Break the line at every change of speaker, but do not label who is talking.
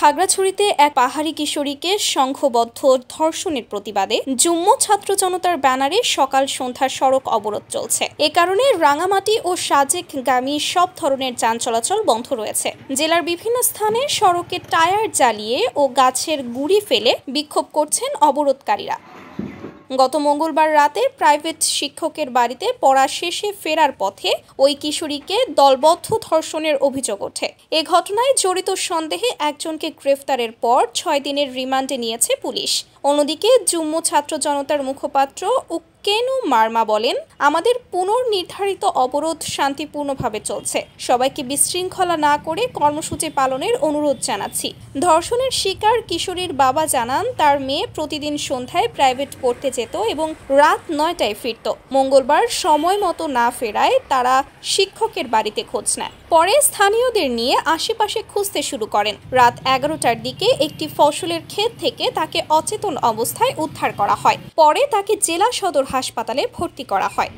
খাগড়াছড়িতে এক পাহাড়ি কিশোরীকে সংঘবদ্ধ ধর্ষণের প্রতিবাদে যুগ্ম ছাত্র জনতার ব্যানারে সকাল সন্ধ্যা সড়ক অবরোধ চলছে। এ কারণে রাঙামাটি ও সাজেকগামী সব ধরনের যান চলাচল বন্ধ রয়েছে। জেলার বিভিন্ন স্থানে সড়কে টায়ার জ্বালিয়ে ও গাছের গুঁড়ি ফেলে বিক্ষোভ করছেন অবরোধকারীরা। গত মঙ্গলবার রাতে প্রাইভেট শিক্ষকের বাড়িতে পড়া শেষে ফেরার পথে ওই কিশোরীকে দলবদ্ধ ধর্ষণের অভিযোগ ওঠে। এ ঘটনায় জড়িত সন্দেহে একজনকে গ্রেফতারের পর 6 দিনের রিমান্ডে নিয়েছে পুলিশ। অন্যদিকে যুগ্ম ছাত্র জনতার মুখপাত্র কেনু মার্মা বলেন, আমাদের পুনর্নির্ধারিত অবরোধ শান্তিপূর্ণভাবে চলছে। সবাইকে বিশৃঙ্খলা না করে কর্মসূচি পালনের অনুরোধ জানাচ্ছি। ধর্ষণের শিকার কিশোরীর বাবা জানান, তার মেয়ে প্রতিদিন সন্ধ্যায় প্রাইভেট পড়তে যেত এবং রাত 9টায় ফিরত। মঙ্গলবার সময় মতো না ফেরায় তারা শিক্ষকের বাড়িতে খোঁজ নেয়। পরে স্থানীয়দের নিয়ে আশেপাশে খুঁজতে শুরু করেন। রাত 11টার দিকে একটি ফসলের ক্ষেত থেকে তাকে অচেতন অবস্থায় উদ্ধার করা হয়। পরে তাকে জেলা সদর হাসপাতালে ভর্তি করা হয়।